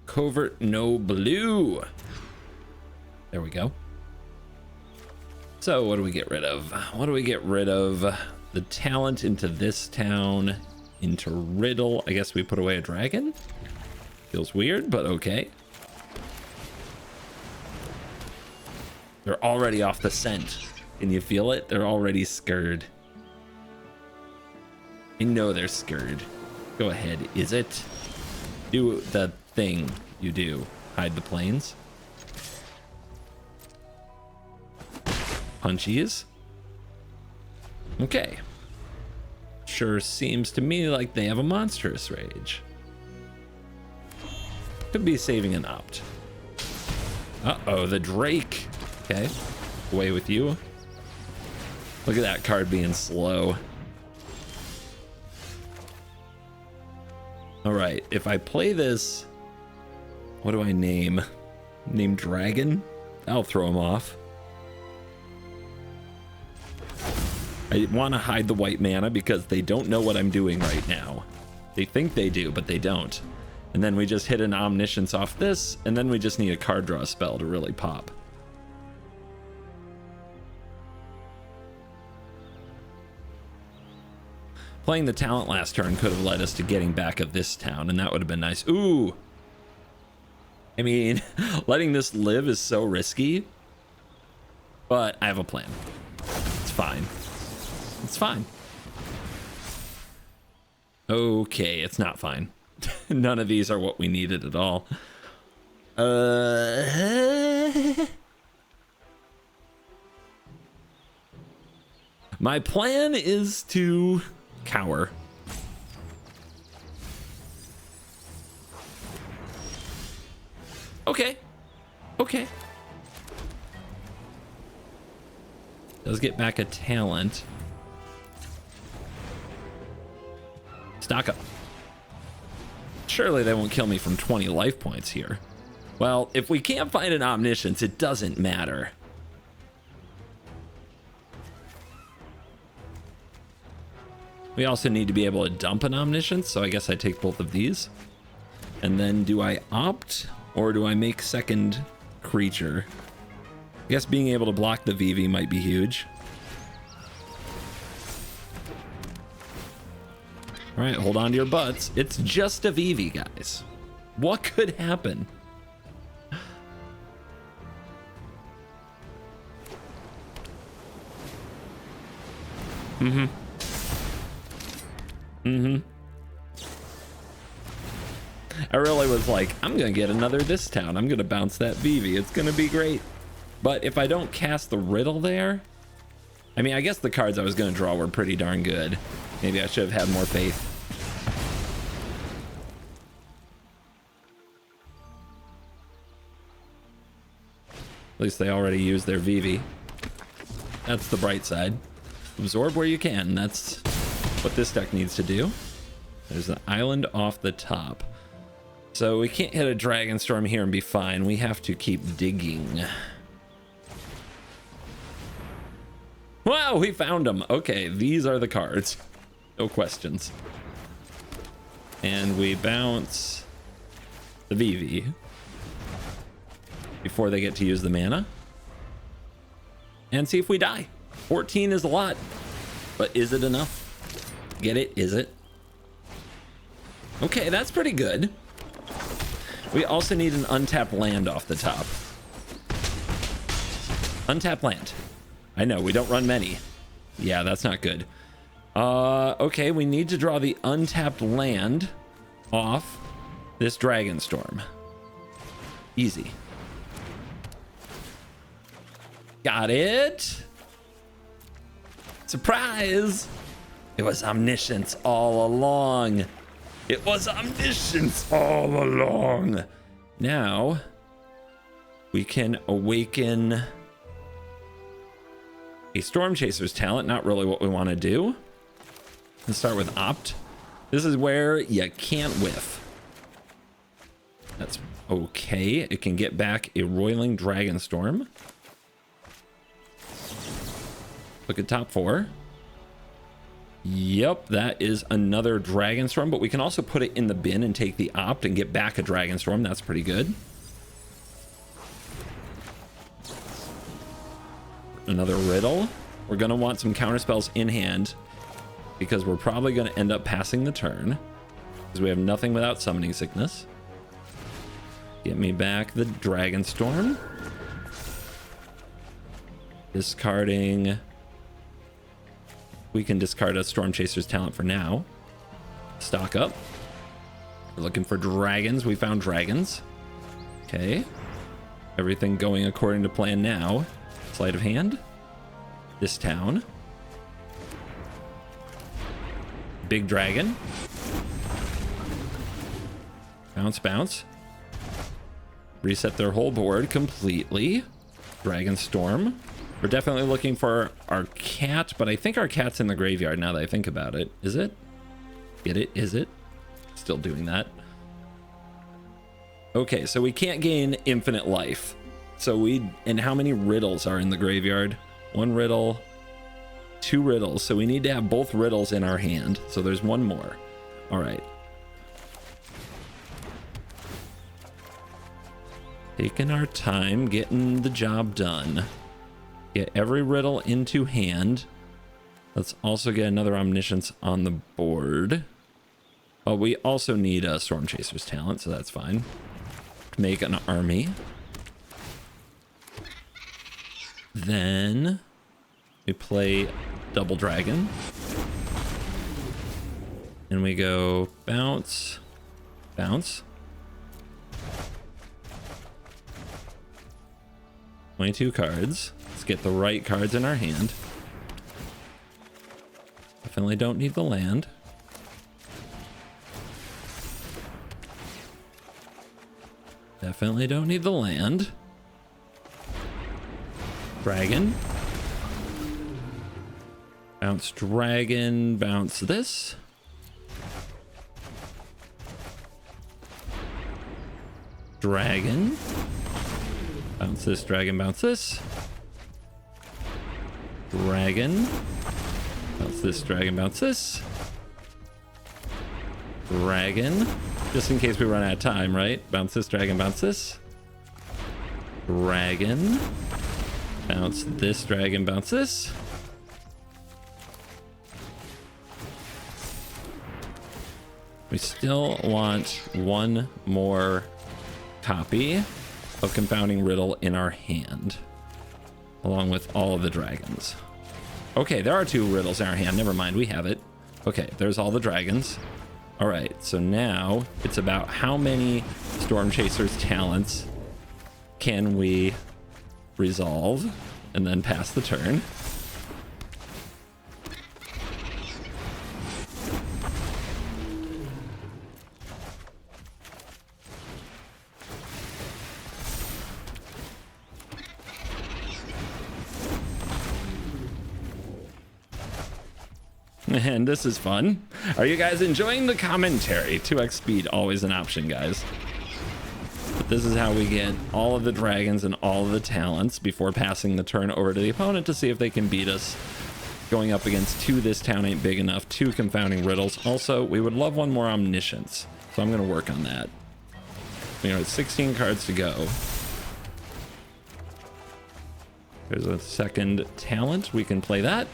CovertGoBlue. There we go. So what do we get rid of? What do we get rid of? The talent into this town, into Riddle. I guess we put away a dragon. Feels weird, but okay. They're already off the scent. Can you feel it? They're already scared. I know they're scared. Go ahead. Is it? Do the thing you do. Hide the planes. Punchies. Okay. Sure seems to me like they have a monstrous rage. Could be saving an opt. Uh-oh, the Drake. Okay. Away with you. Look at that card being slow. All right, if I play this, what do I name? Name Dragon? I'll throw him off. I want to hide the white mana because they don't know what I'm doing right now. They think they do, but they don't. And then we just hit an Omniscience off this, and then we just need a card draw spell to really pop. Playing the talent last turn could have led us to getting back of this town, and that would have been nice. Ooh! I mean, letting this live is so risky, but I have a plan. It's fine. It's fine. Okay, it's not fine. None of these are what we needed at all. My plan is to cower. Okay. Okay. Does get back a talent. Stock up. Surely they won't kill me from 20 life points here. Well, if we can't find an Omniscience, it doesn't matter. We also need to be able to dump an Omniscience, so I guess I take both of these. And then do I opt, or do I make second creature? I guess being able to block the VV might be huge. All right, hold on to your butts. It's just a VV, guys. What could happen? I really was like, I'm gonna get another this town. I'm gonna bounce that VV. It's gonna be great. But if I don't cast the Riddle there, I mean, I guess the cards I was gonna draw were pretty darn good. Maybe I should have had more faith. At least they already used their VV. That's the bright side. Absorb where you can. That's what this deck needs to do. There's an island off the top. So we can't hit a Dragonstorm here and be fine. We have to keep digging. Wow, we found them. Okay, these are the cards. No questions. And we bounce the VV before they get to use the mana. And see if we die. 14 is a lot, but is it enough? Get it? Is it? Okay, that's pretty good. We also need an untapped land off the top. Untapped land. I know, we don't run many. Yeah, that's not good. Okay, we need to draw the untapped land off this Dragonstorm. Easy. Got it. Surprise! It was Omniscience all along. It was Omniscience all along. Now we can awaken a Stormchaser's talent. Not really what we want to do. Let's start with opt. This is where you can't whiff. That's okay. It can get back a Roiling Dragonstorm. Look at top four. Yep, that is another Dragonstorm, but we can also put it in the bin and take the opt and get back a Dragonstorm. That's pretty good. Another Riddle. We're going to want some counterspells in hand because we're probably going to end up passing the turn because we have nothing without Summoning Sickness. Get me back the Dragonstorm. Discarding. We can discard a Stormchaser's talent for now. Stock up. We're looking for dragons. We found dragons. Okay. Everything going according to plan now. Sleight of Hand. This town. Big dragon. Bounce, bounce. Reset their whole board completely. Dragonstorm. We're definitely looking for our cat, but I think our cat's in the graveyard now that I think about it. Is it? Get it? Is it? Still doing that. Okay, so we can't gain infinite life. And how many riddles are in the graveyard? 1 riddle, 2 riddles. So we need to have both riddles in our hand. So there's 1 more. All right. Taking our time, getting the job done. Get every riddle into hand. Let's also get another Omniscience on the board. Oh, we also need a Stormchaser's talent, so that's fine. Make an army. Then we play Double Dragon. And we go bounce, bounce. 22 cards. Let's get the right cards in our hand. Definitely don't need the land. Definitely don't need the land. Dragon. Bounce dragon, bounce this. Dragon. Bounce this, dragon, bounce this. Dragon. Bounce this, dragon, bounce this. Dragon. Just in case we run out of time, right? Bounce this, dragon, bounce this. Dragon. Bounce this, dragon, bounce this. We still want 1 more copy of Confounding Riddle in our hand, along with all of the dragons. Okay, there are 2 riddles in our hand. Never mind, we have it. Okay, there's all the dragons. All right, so now it's about how many Stormchaser's talents can we resolve and then pass the turn. And this is fun. Are you guys enjoying the commentary? 2x speed, always an option, guys. But this is how we get all of the dragons and all of the talents before passing the turn over to the opponent to see if they can beat us. Going up against 2 This Town Ain't Big Enough, 2 Confounding Riddles. Also, we would love 1 more Omniscience, so I'm going to work on that. You know, 16 cards to go. There's a second talent. We can play that.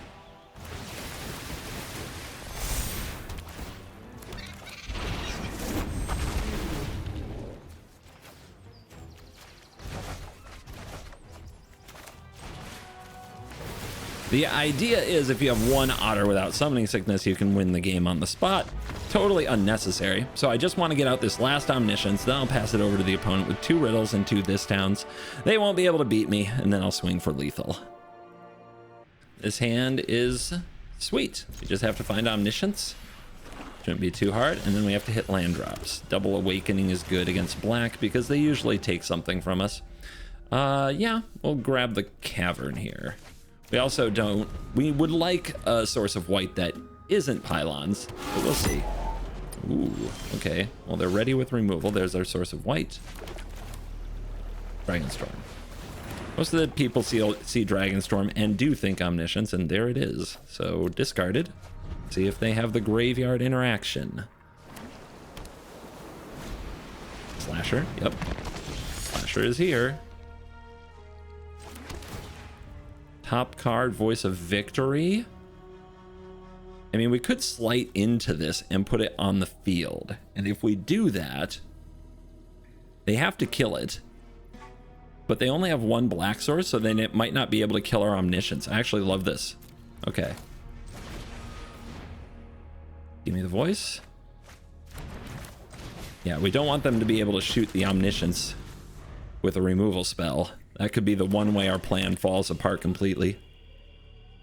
The idea is if you have 1 otter without Summoning Sickness, you can win the game on the spot. Totally unnecessary. So I just want to get out this last Omniscience, then I'll pass it over to the opponent with 2 riddles and 2 This Towns. They won't be able to beat me, and then I'll swing for lethal. This hand is sweet. We just have to find Omniscience. Shouldn't be too hard, and then we have to hit land drops. Double Awakening is good against black because they usually take something from us. Yeah, we'll grab the Cavern here. We also don't... We would like a source of white that isn't Pylons, but we'll see. Ooh, okay. Well, they're ready with removal. There's our source of white. Dragonstorm. Most of the people see Dragonstorm and do think Omniscience, and there it is. So, discarded. See if they have the graveyard interaction. Slasher, yep. Slasher is here. Top card, Voice of Victory. I mean, we could slight into this and put it on the field. And if we do that, they have to kill it. But they only have one black source, so then it might not be able to kill our Omniscience. I actually love this. Okay. Give me the voice. Yeah, we don't want them to be able to shoot the Omniscience with a removal spell. That could be the one way our plan falls apart completely.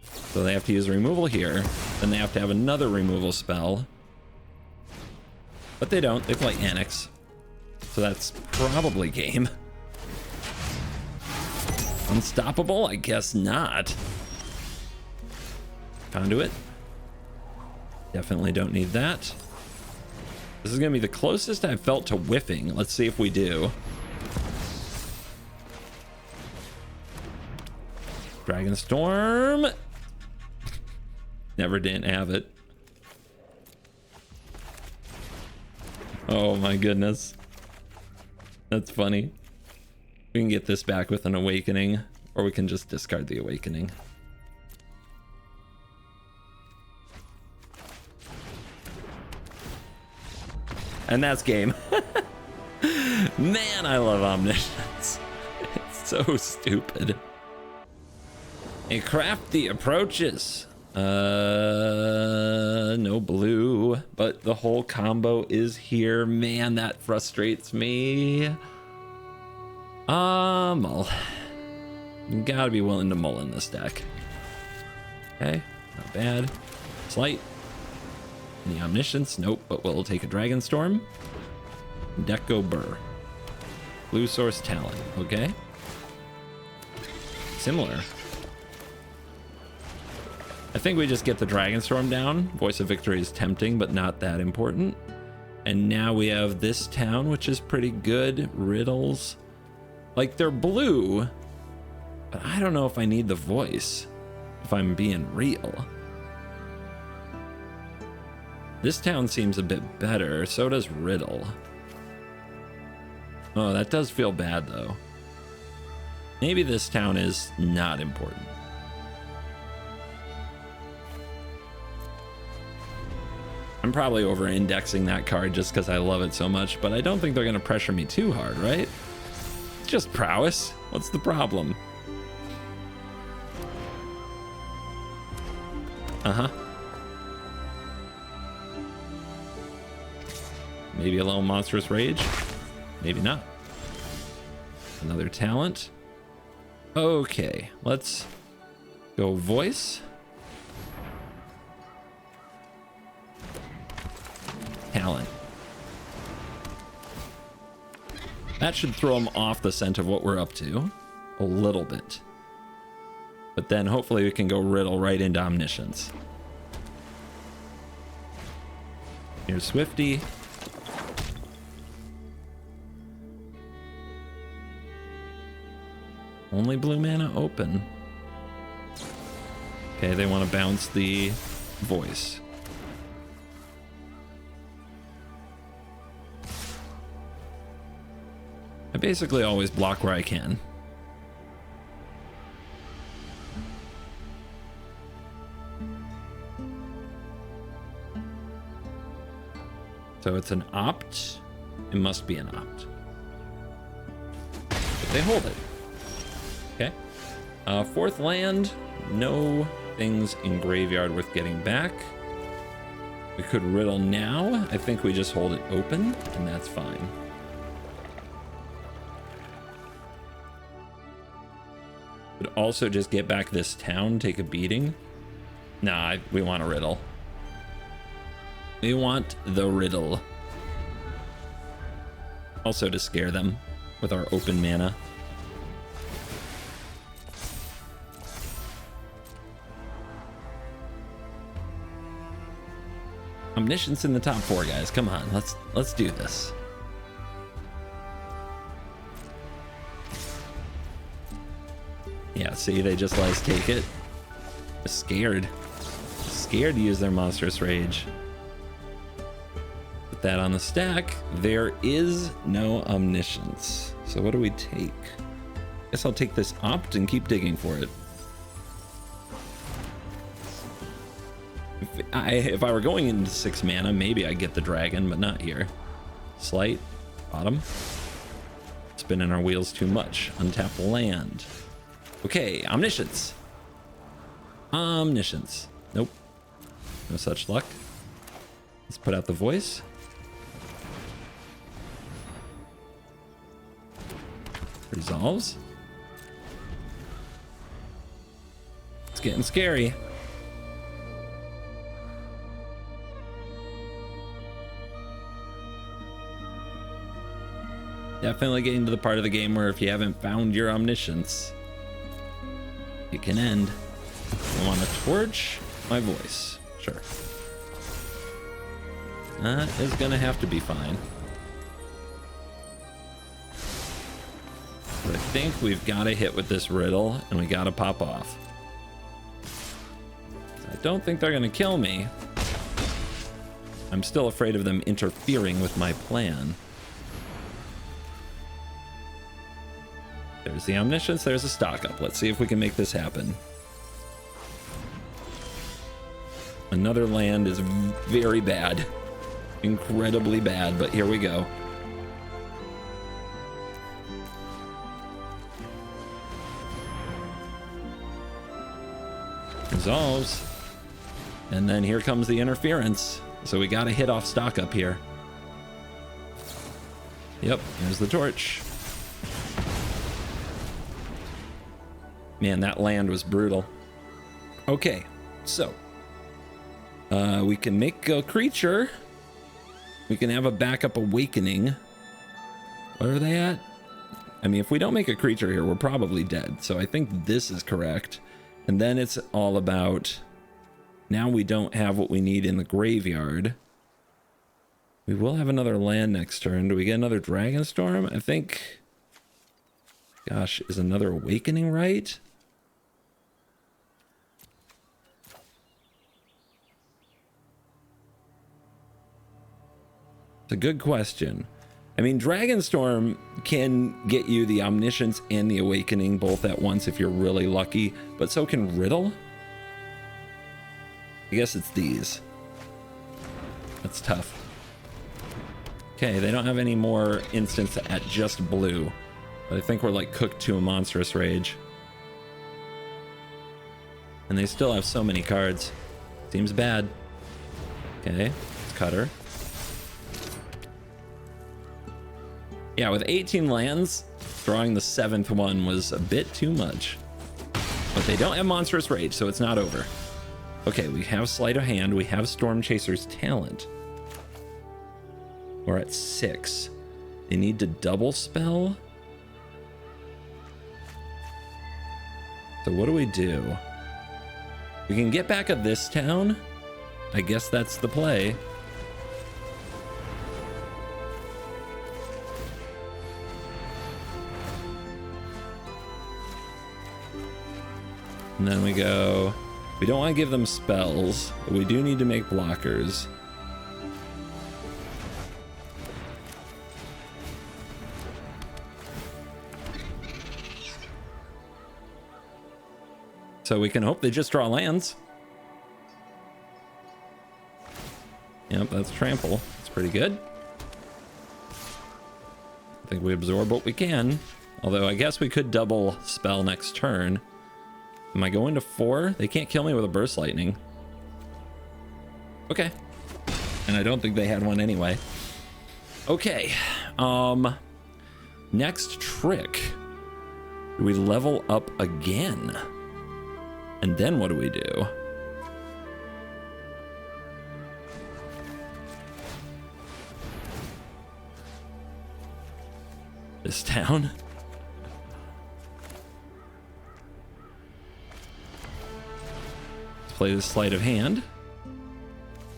So they have to use removal here. Then they have to have another removal spell. But they don't. They play Annex. So that's probably game. Unstoppable? I guess not. Conduit. Definitely don't need that. This is going to be the closest I've felt to whiffing. Let's see if we do. Dragonstorm. Never didn't have it. Oh my goodness. That's funny. We can get this back with an awakening, or we can just discard the awakening. And that's game. Man, I love Omniscience. It's so stupid. A crafty approaches. No blue, but the whole combo is here. Man, that frustrates me. Mull. You gotta be willing to mull in this deck. Okay, not bad. Slight. Any Omniscience? Nope, but we'll take a Dragonstorm. Deck go Burr. Blue source Talon. Okay. Similar. I think we just get the Dragonstorm down. Voice of Victory is tempting, but not that important. And now we have this town, which is pretty good. Riddles. Like, they're blue, but I don't know if I need the voice, if I'm being real. This town seems a bit better. So does Riddle. Oh, that does feel bad, though. Maybe this town is not important. I'm probably over-indexing that card just because I love it so much, but I don't think they're going to pressure me too hard, right? It's just prowess. What's the problem? Uh-huh. Maybe a little Monstrous Rage. Maybe not. Another talent. Okay, let's go voice. Talent. That should throw them off the scent of what we're up to a little bit. But then hopefully we can go Riddle right into Omniscience. Here's Swifty. Only blue mana open. Okay, they want to bounce the voice. I basically always block where I can. So it's an opt. It must be an opt. But they hold it. Okay. Fourth land. No things in graveyard worth getting back. We could Riddle now. I think we just hold it open, and that's fine. Could also just get back this town, take a beating. Nah, we want a Riddle. We want the Riddle. Also to scare them with our open mana. Omniscience in the top 4, guys. Come on, let's do this. Yeah, see, they just let us take it. Scared. scared to use their monstrous rage. Put that on the stack. There is no omniscience. So what do we take? Guess I'll take this opt and keep digging for it. If I were going into 6 mana, maybe I'd get the dragon, but not here. Sleight, bottom. Spinning our wheels too much. Untap land. Okay, omniscience. Omniscience. Nope. No such luck. Let's put out the voice. Resolves. It's getting scary. Definitely getting to the part of the game where if you haven't found your omniscience, it can end. I want to torch my voice. Sure. That is gonna have to be fine. But I think we've got to hit with this riddle and we got to pop off. I don't think they're gonna kill me. I'm still afraid of them interfering with my plan. There's the omniscience, there's a stock up. Let's see if we can make this happen. Another land is very bad. Incredibly bad, but here we go. Resolves. And then here comes the interference. So we gotta hit off stock up here. Yep, here's the torch. Man, that land was brutal. Okay, so we can make a creature. We can have a backup awakening. What are they at? I mean, if we don't make a creature here, we're probably dead. So I think this is correct. And then it's all about, now we don't have what we need in the graveyard. We will have another land next turn. Do we get another Dragonstorm? I think, gosh, is another awakening right? A good question. I mean, Dragonstorm can get you the omniscience and the awakening both at once if you're really lucky, but so can Riddle. I guess it's these. That's tough. Okay, they don't have any more instants at just blue, but I think we're like cooked to a monstrous rage. And they still have so many cards. Seems bad. Okay, let's cut her. Yeah, with 18 lands, drawing the 7th one was a bit too much. But they don't have Monstrous Rage, so it's not over. Okay, we have Sleight of Hand. We have Stormchaser's Talent. We're at 6. They need to double spell. So what do? We can get back at this town. I guess that's the play. And then we go, we don't want to give them spells, but we do need to make blockers. So we can hope they just draw lands. Yep, that's trample. It's pretty good. I think we absorb what we can. Although I guess we could double spell next turn. Am I going to 4? They can't kill me with a burst lightning. Okay. And I don't think they had one anyway. Okay. Next trick. Do we level up again? And then what do we do? This town? Play the Sleight of Hand.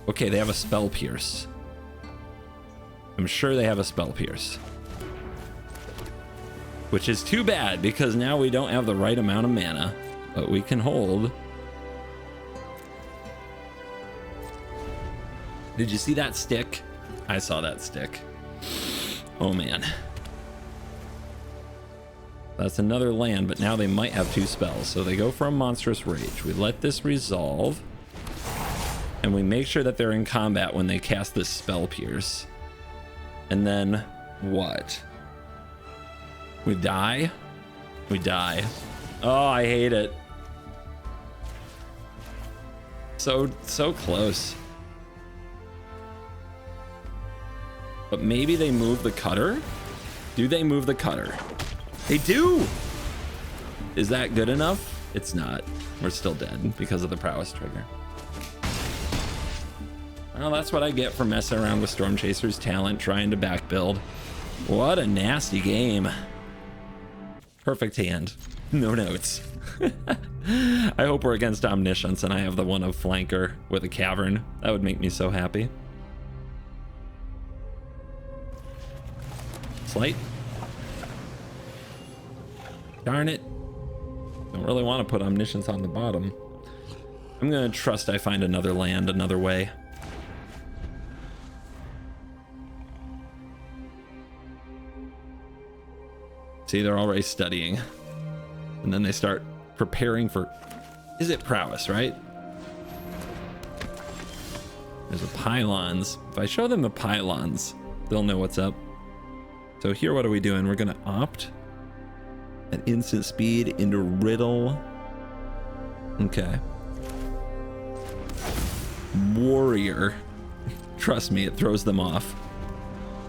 Okay, they have a Spell Pierce. I'm sure they have a Spell Pierce. Which is too bad, because now we don't have the right amount of mana. But we can hold. Did you see that stick? I saw that stick. Oh man. That's another land, but now they might have 2 spells. So they go for a Monstrous Rage. We let this resolve. And we make sure that they're in combat when they cast this Spell Pierce. And then what? We die? We die. Oh, I hate it. So close. But maybe they move the cutter? Do they move the cutter? They do! Is that good enough? It's not. We're still dead because of the prowess trigger. Well, that's what I get for messing around with Stormchaser's talent, trying to back build. What a nasty game. Perfect hand. No notes. I hope we're against Omniscience and I have the one of Flanker with a Cavern. That would make me so happy. Sleight. Darn it. Don't really want to put Omniscience on the bottom. I'm gonna trust I find another land another way. See, they're already studying. And then they start preparing for... Is it prowess, right? There's the pylons. If I show them the pylons, they'll know what's up. So here, what are we doing? We're gonna opt at instant speed into Riddle. Okay. Warrior. Trust me, it throws them off.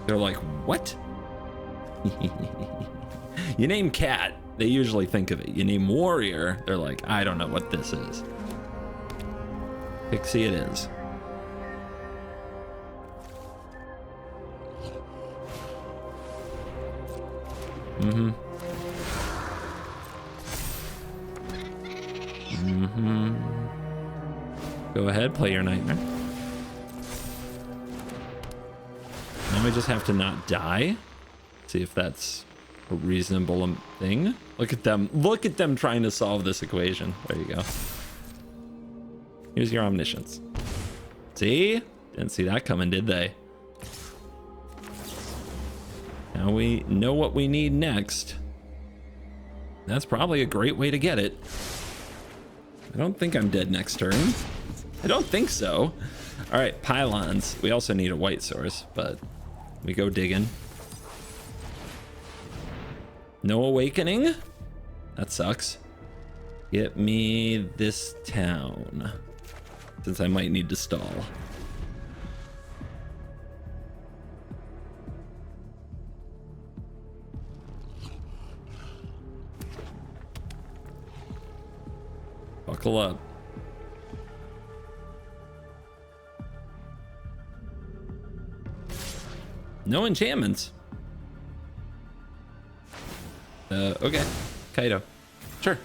They're like, what? You name cat, they usually think of it. You name warrior, they're like, I don't know what this is. Pixie it is. Go ahead, play your nightmare. Now we just have to not die. See if that's a reasonable thing. Look at them trying to solve this equation. There you go. Here's your Omniscience. See? Didn't see that coming, did they? Now we know what we need next. That's probably a great way to get it. I don't think I'm dead next turn. I don't think so. All right, pylons. We also need a white source, but we go digging. No awakening? That sucks. Get me this town, since I might need to stall. Buckle up. No enchantments. Okay. Kaido. Sure.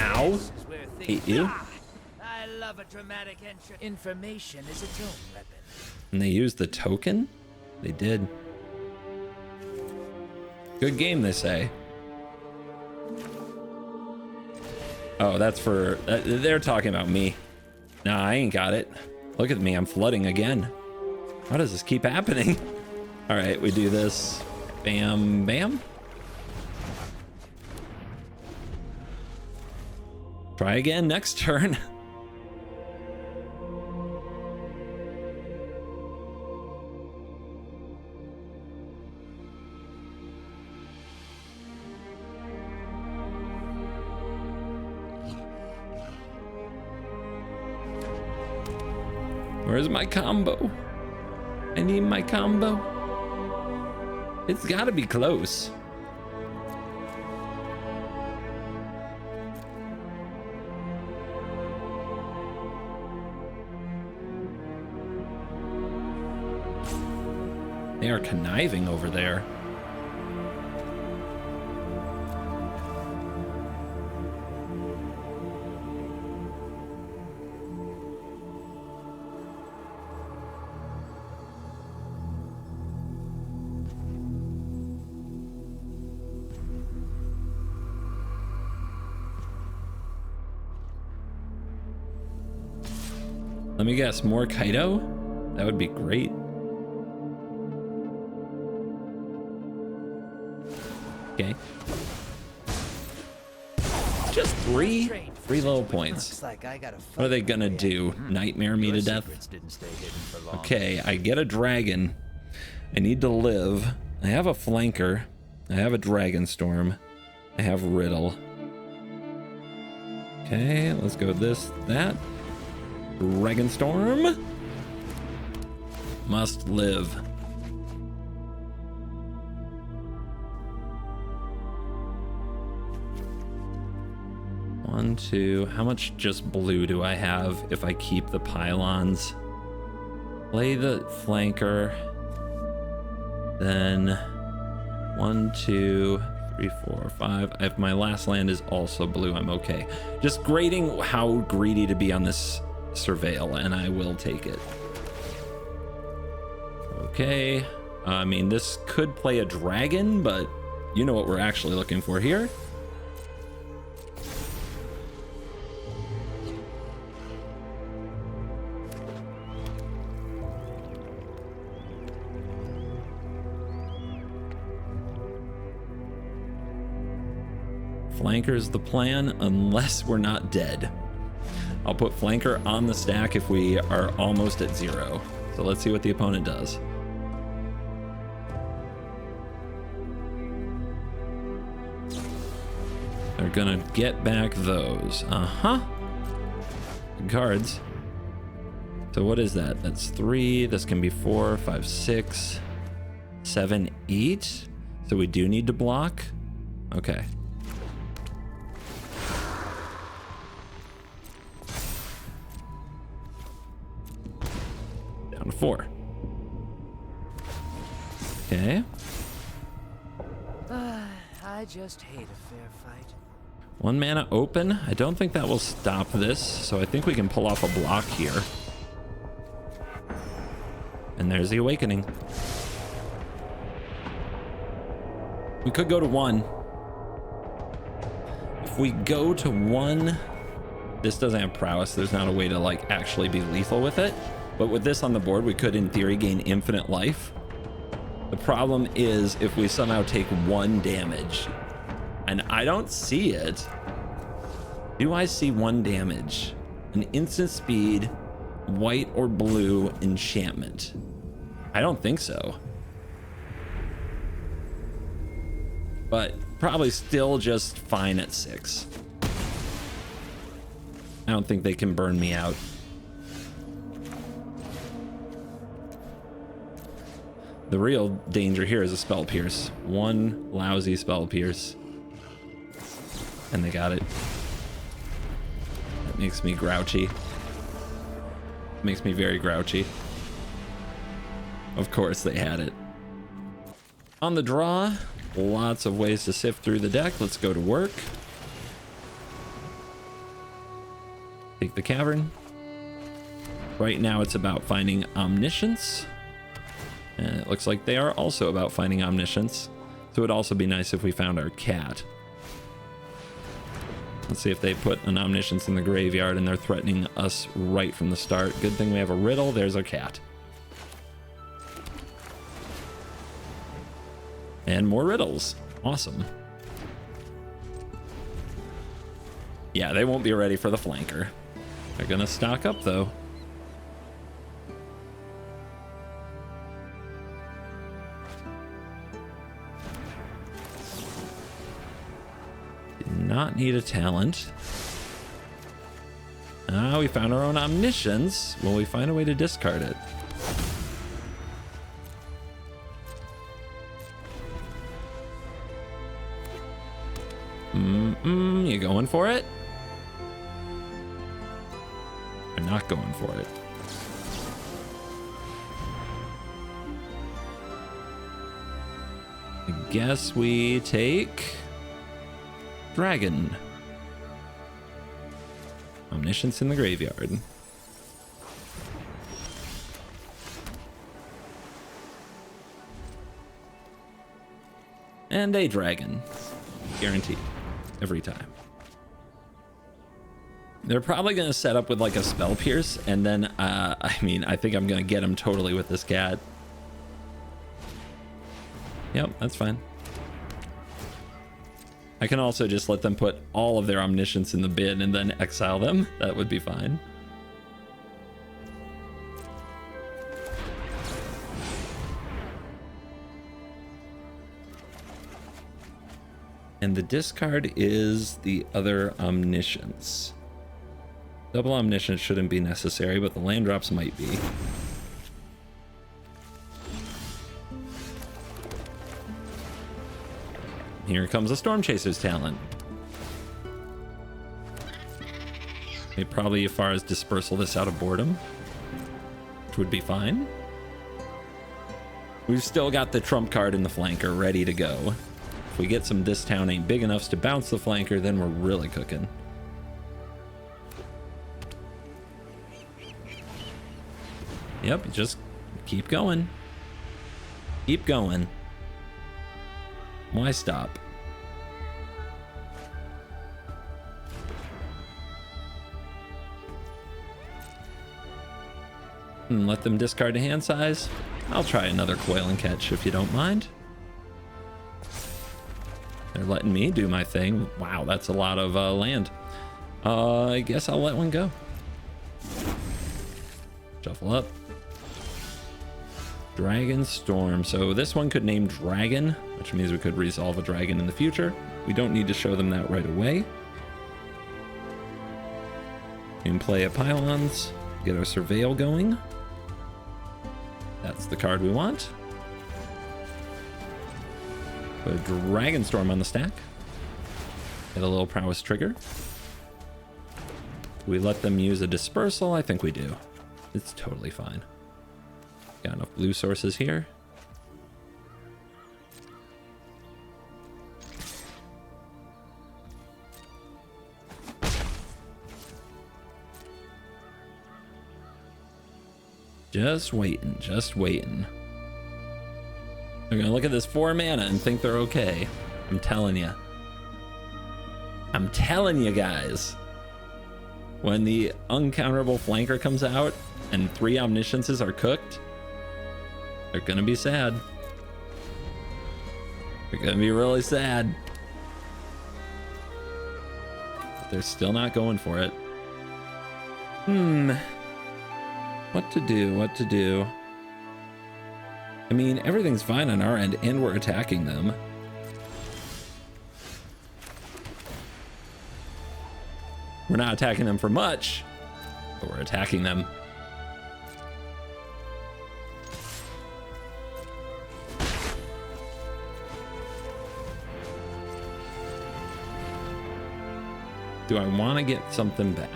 Ow. Hate you. I love a dramatic entry. Information is its own weapon. And they used the token? They did. Good game, they say. Oh, that's for... they're talking about me. Nah, I ain't got it. Look at me, I'm flooding again. Why does this keep happening? All right, we do this. Bam, bam. Try again next turn. Where's my combo? I need my combo. It's gotta be close. They are conniving over there. Let me guess, more Kaido? That would be great. Okay. Just three little points. Like I got a What are they gonna do? Nightmare me to death? Okay, I get a dragon. I need to live. I have a flanker. I have a Dragonstorm. I have Riddle. Okay, let's go this, that. Dragonstorm. Must live. One, two. How much just blue do I have if I keep the pylons? Play the flanker. Then 1, 2, 3, 4, 5. If my last land is also blue, I'm okay. Just grading how greedy to be on this surveil, and I will take it. Okay. I mean, this could play a dragon, but you know what we're actually looking for here. Flanker's the plan, unless we're not dead. I'll put flanker on the stack if we are almost at 0. So let's see what the opponent does. They're gonna get back those. Good cards. So what is that? That's 3. This can be 4, 5, 6, 7, 8. So we do need to block. Okay. Down to 4. Okay. I just hate a fair fight. 1 mana open. I don't think that will stop this, so I think we can pull off a block here. And there's the awakening. We could go to 1. If we go to 1, this doesn't have prowess. There's not a way to like actually be lethal with it. But with this on the board, we could in theory gain infinite life. The problem is if we somehow take 1 damage, and I don't see it. Do I see 1 damage? An instant speed, white or blue enchantment. I don't think so. But probably still just fine at 6. I don't think they can burn me out. The real danger here is a Spell Pierce. 1 lousy Spell Pierce. And they got it. That makes me grouchy. Makes me very grouchy. Of course they had it. On the draw, lots of ways to sift through the deck. Let's go to work. Take the Cavern. Right now it's about finding Omniscience. And it looks like they are also about finding Omniscience. So it would also be nice if we found our cat. Let's see if they put an Omniscience in the graveyard and they're threatening us right from the start. Good thing we have a Riddle. There's our cat. And more Riddles. Awesome. Yeah, they won't be ready for the flanker. They're gonna stock up though. Not need a talent. We found our own Omniscience. Will we find a way to discard it? You going for it? Or not going for it? I guess we take Dragon. Omniscience in the graveyard. And a dragon. Guaranteed. Every time. They're probably going to set up with like a Spell Pierce, and then, I mean, I think I'm going to get him totally with this cat. Yep, that's fine. I can also just let them put all of their Omniscience in the bin and then exile them. That would be fine. And the discard is the other Omniscience. Double Omniscience shouldn't be necessary, but the land drops might be. Here comes a Stormchaser's talent. They probably as far as dispersal this out of boredom, which would be fine. We've still got the trump card in the flanker ready to go. If we get some this town ain't big enough to bounce the flanker, then we're really cooking. Yep, just keep going. Keep going. Why stop? And let them discard a hand size. I'll try another Coil and catch if you don't mind. They're letting me do my thing. Wow, that's a lot of land. I guess I'll let one go. Shuffle up. Dragonstorm. So this one could name Dragon, which means we could resolve a dragon in the future. We don't need to show them that right away. We can play a Pylons, get our Surveil going. That's the card we want. Put a Dragonstorm on the stack. Get a little prowess trigger. Do we let them use a dispersal? I think we do. It's totally fine. Got enough blue sources here. Just waiting, just waiting. They're gonna look at this 4 mana and think they're okay. I'm telling you. I'm telling you guys. When the uncounterable flanker comes out and 3 Omnisciences are cooked, they're gonna be sad. They're gonna be really sad. But they're still not going for it. What to do, what to do? I mean, everything's fine on our end, and we're attacking them. We're not attacking them for much, but we're attacking them. Do I want to get something back?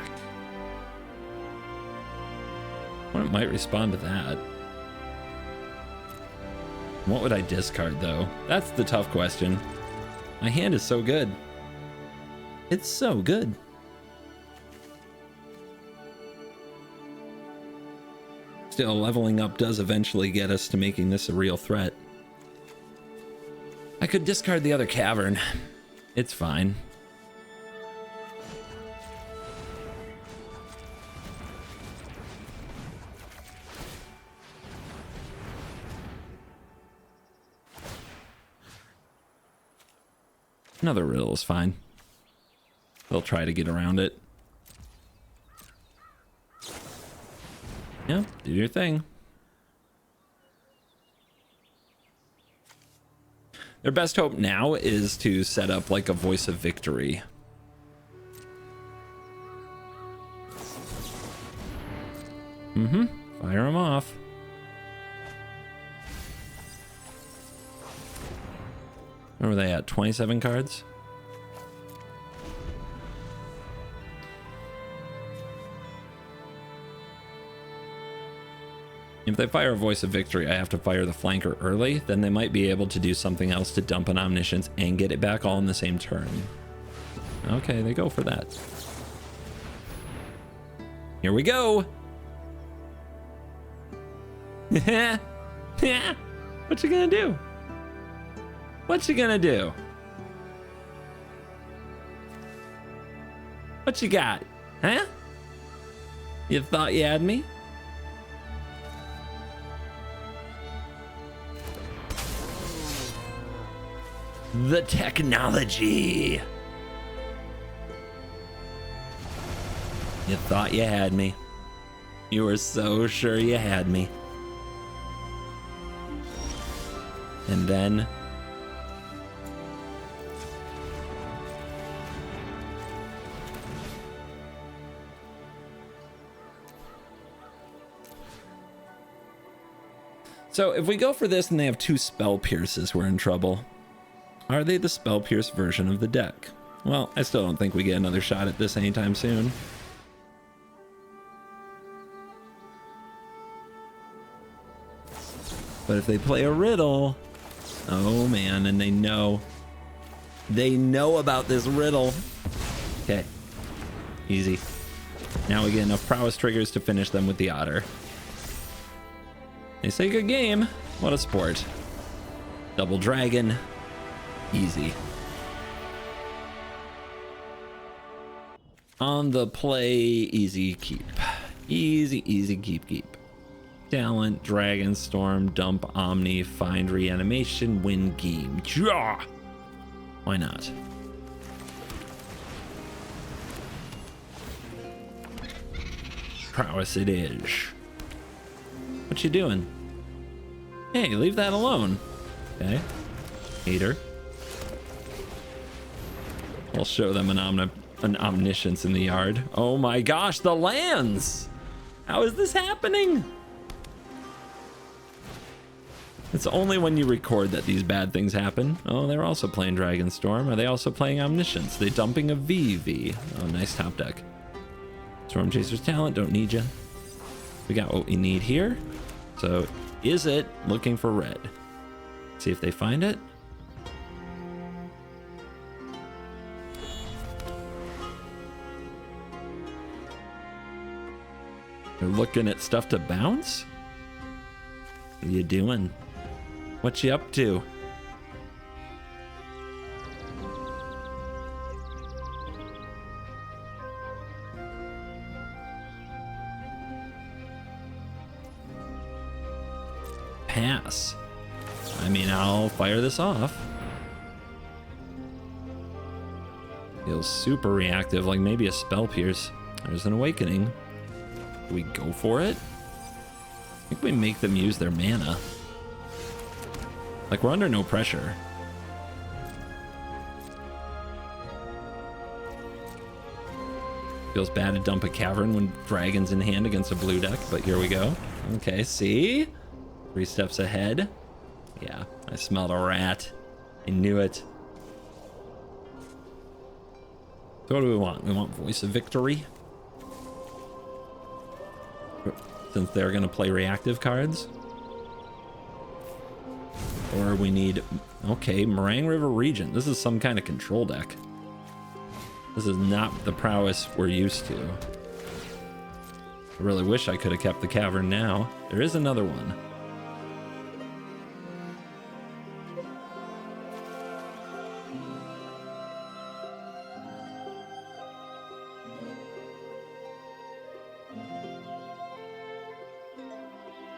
What might respond to that? What would I discard though? That's the tough question. My hand is so good. It's so good. Still, leveling up does eventually get us to making this a real threat. I could discard the other cavern. It's fine. Another riddle is fine. They'll try to get around it. Yeah, do your thing. Their best hope now is to set up like a Voice of Victory. Fire them off. Where were they at? 27 cards? If they fire a Voice of Victory, I have to fire the flanker early. Then they might be able to do something else to dump an Omniscience and get it back all in the same turn. Okay, they go for that. Here we go. What you gonna do? What you gonna do? What you got? Huh? You thought you had me? The technology. You thought you had me. You were so sure you had me. And then so if we go for this and they have 2 Spell Pierces, we're in trouble. Are they the Spell Pierce version of the deck? Well, I still don't think we get another shot at this anytime soon. But if they play a riddle, oh man, and they know about this riddle. Okay, easy. Now we get enough prowess triggers to finish them with the otter. They say good game. What a sport. Double dragon, easy. On the play, easy keep. Easy keep. Talent, Dragonstorm, dump Omni, find reanimation, win game. Ja! Why not? Prowess it is. What you doing? Hey, leave that alone. Okay. Hater. I'll show them an omniscience in the yard. Oh my gosh, the lands! How is this happening? It's only when you record that these bad things happen. Oh, they're also playing Dragonstorm. Are they also playing Omniscience? They dumping a VV. Oh, nice top deck. Stormchaser's talent, don't need ya. We got what we need here. So, is it looking for red? See if they find it. They're looking at stuff to bounce? What are you doing? What you up to? Pass. I mean, I'll fire this off. Feels super reactive, like maybe a Spell Pierce. There's an Awakening. Do we go for it? I think we make them use their mana. Like, we're under no pressure. Feels bad to dump a Cavern when Dragon's in hand against a blue deck, but here we go. Okay, see? 3 steps ahead. Yeah, I smelled a rat. I knew it. So what do we want? We want Voice of Victory. Since they're going to play reactive cards. Or we need... Okay, Marang River Regent. This is some kind of control deck. This is not the prowess we're used to. I really wish I could have kept the Cavern now. There is another one.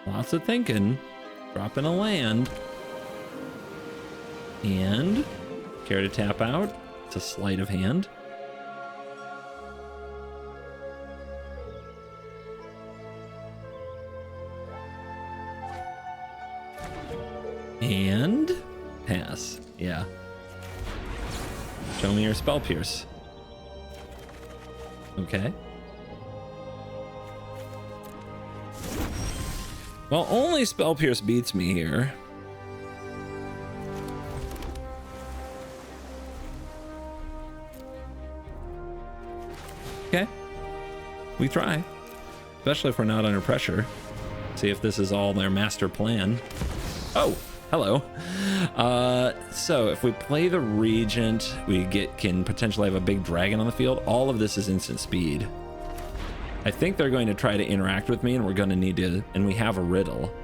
Lots of thinking. Dropping a land. And care to tap out? It's a Sleight of Hand. And pass. Yeah. Show me your Spell Pierce. Okay. Well, only Spell Pierce beats me here. Okay. We try. Especially if we're not under pressure. See if this is all their master plan. Oh, hello. So if we play the Regent, we can potentially have a big dragon on the field. All of this is instant speed. I think they're going to try to interact with me, and we're going to need to, and we have a riddle.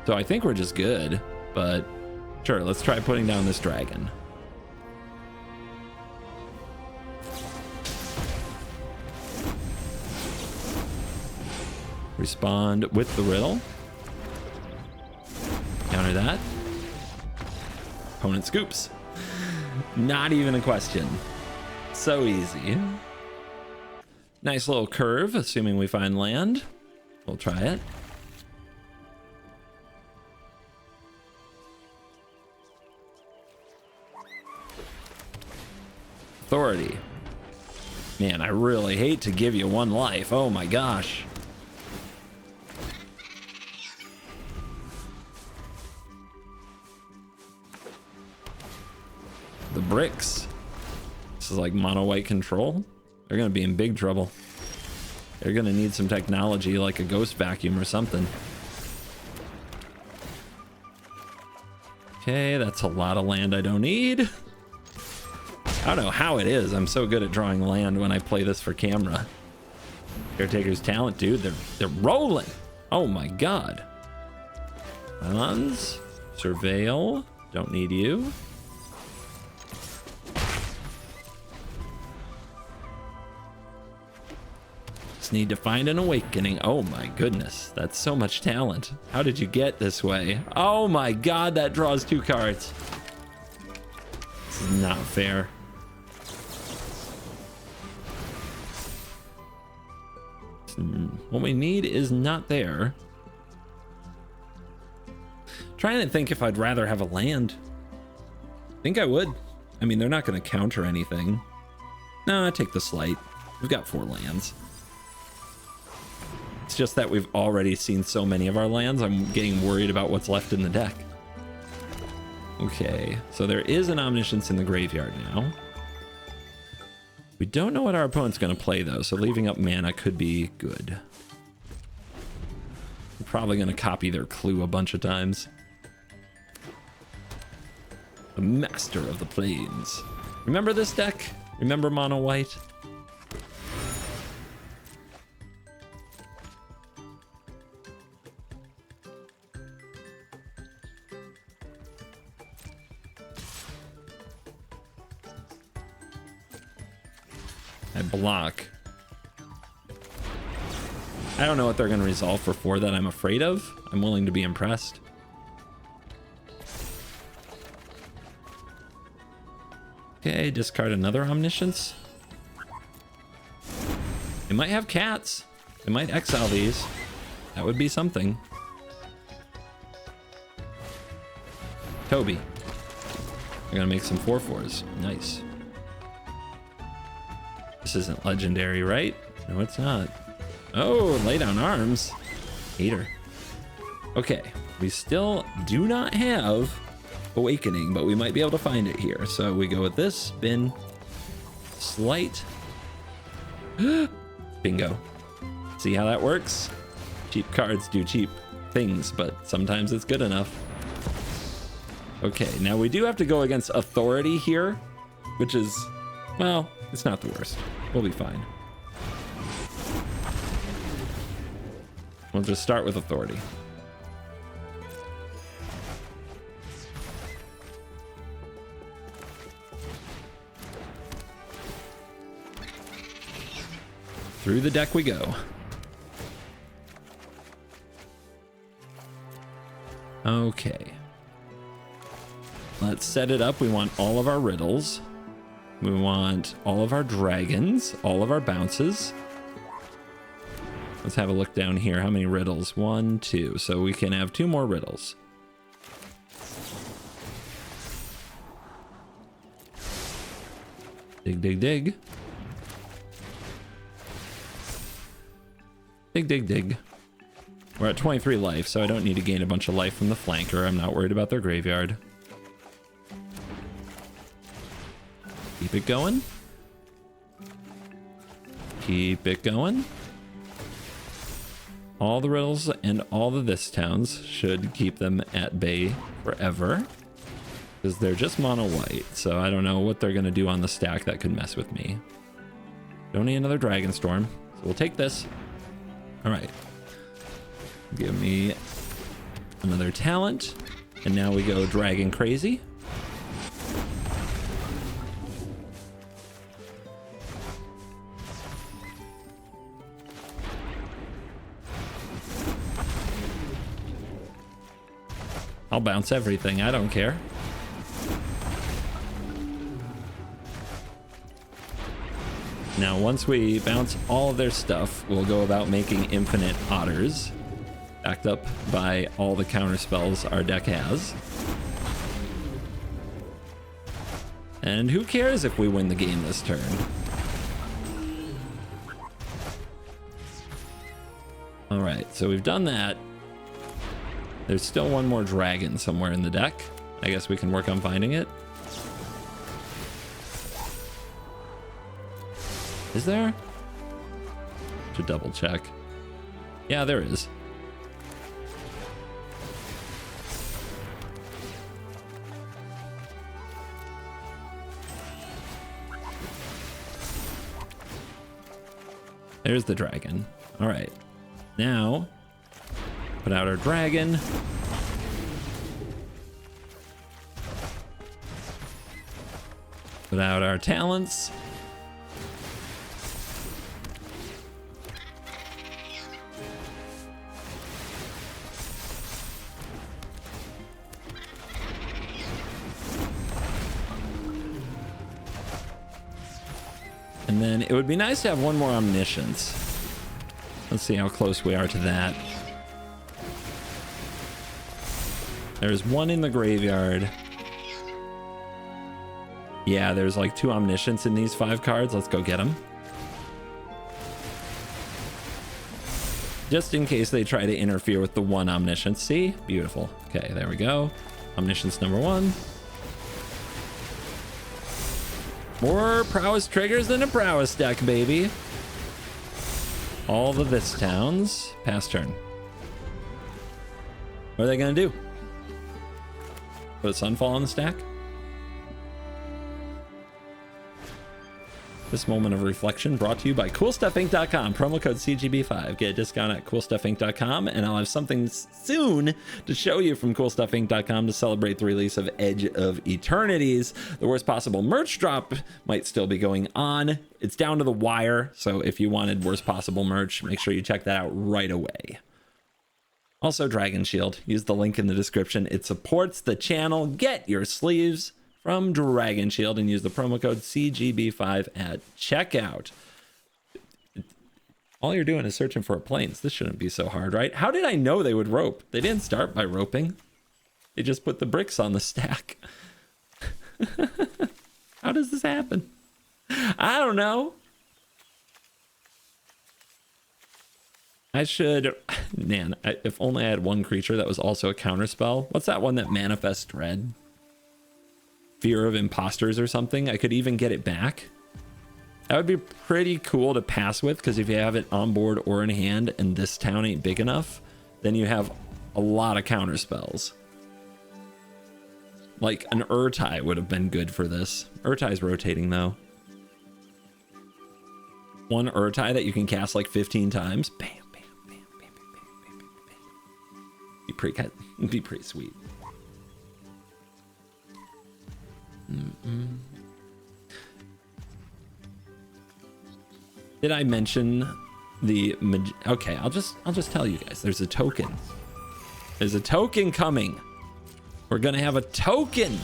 So I think we're just good, but sure, let's try putting down this dragon. Respond with the riddle. Counter that. Opponent scoops. Not even a question. So easy. Nice little curve, assuming we find land. We'll try it. Authority. Man, I really hate to give you 1 life. Oh my gosh. The bricks. This is like mono white control. They're gonna be in big trouble. They're gonna need some technology like a ghost vacuum or something. Okay, that's a lot of land I don't need. I don't know how it is. I'm so good at drawing land when I play this for camera. Caretaker's talent, dude. They're rolling. Oh my god. Pylons. Surveil. Don't need you. Just need to find an awakening. Oh my goodness. That's so much talent. How did you get this way? Oh my god, that draws 2 cards. This is not fair. What we need is not there. Trying to think if I'd rather have a land. I think I would. I mean, they're not going to counter anything. No, I take the slight. We've got 4 lands. It's just that we've already seen so many of our lands. I'm getting worried about what's left in the deck. Okay, so there is an Omniscience in the graveyard now. We don't know what our opponent's going to play, though, so leaving up mana could be good. We're probably going to copy their clue a bunch of times. The Master of the Plains. Remember this deck? Remember mono white? I block. I don't know what they're going to resolve for 4 that I'm afraid of. I'm willing to be impressed. Okay, discard another Omniscience. They might have cats. They might exile these. That would be something. Toby. We're going to make some 4/4s. Nice. This isn't legendary, right? No, it's not. Oh, lay down arms. Hater. Okay, we still do not have awakening, but we might be able to find it here. So we go with this, spin, slight. Bingo. See how that works? Cheap cards do cheap things, but sometimes it's good enough. Okay, now we do have to go against authority here, which is, well, it's not the worst. We'll be fine. We'll just start with authority. Through the deck we go. Okay. Let's set it up. We want all of our riddles. We want all of our dragons, all of our bounces. Let's have a look down here. How many riddles? 1, 2. So we can have 2 more riddles. Dig, dig, dig. Dig, dig, dig. We're at 23 life, so I don't need to gain a bunch of life from the flanker. I'm not worried about their graveyard. Keep it going. Keep it going. All the riddles and all the this towns should keep them at bay forever. Because they're just mono white, so I don't know what they're going to do on the stack that could mess with me. Don't need another Dragonstorm, so we'll take this. All right. Give me another talent. And now we go Dragon Crazy. I'll bounce everything. I don't care. Now, once we bounce all of their stuff, we'll go about making infinite otters, backed up by all the counter spells our deck has. And who cares if we win the game this turn? All right, so we've done that. There's still one more dragon somewhere in the deck. I guess we can work on finding it. Is there? To double check. Yeah, there is. There's the dragon. All right. Now, put out our dragon. Put out our talents. And then it would be nice to have one more Omniscience. Let's see how close we are to that. There's one in the graveyard. Yeah, there's like 2 Omniscience in these 5 cards. Let's go get them. Just in case they try to interfere with the 1 Omniscience. See? Beautiful. Okay, there we go. Omniscience number 1. More prowess triggers than a prowess deck, baby. All the this towns. Pass turn. What are they gonna do? Put Sunfall on the stack? This moment of reflection brought to you by CoolStuffInc.com. Promo code CGB5. Get a discount at CoolStuffInc.com, and I'll have something soon to show you from CoolStuffInc.com to celebrate the release of Edge of Eternities. The worst possible merch drop might still be going on. It's down to the wire, so if you wanted worst possible merch, make sure you check that out right away. Also, Dragon Shield. Use the link in the description. It supports the channel. Get your sleeves from Dragon Shield and use the promo code CGB5 at checkout. All you're doing is searching for a plains. This shouldn't be so hard, right? How did I know they would rope? They didn't start by roping. They just put the bricks on the stack. How does this happen? I don't know. I should, man, if only I had one creature that was also a counter spell. What's that one that manifests dread? Fear of imposters or something. I could even get it back. That would be pretty cool to pass with, because if you have it on board or in hand and this town ain't big enough, then you have a lot of counter spells. Like an Urtai would have been good for this. Urtai's rotating though. One Urtai that you can cast like 15 times. Bam, bam, bam, bam, bam, bam, bam, bam. Be pretty sweet. Did I mention the okay, I'll just tell you guys, there's a token. There's a token coming. We're gonna have a token.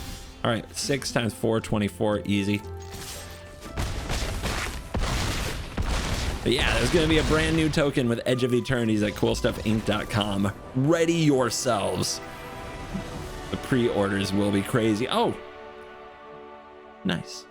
All right, 6 times 4, 24, easy. But yeah, there's gonna be a brand new token with Edge of Eternities at CoolStuffInc.com. Ready yourselves. The pre-orders will be crazy. Oh, nice.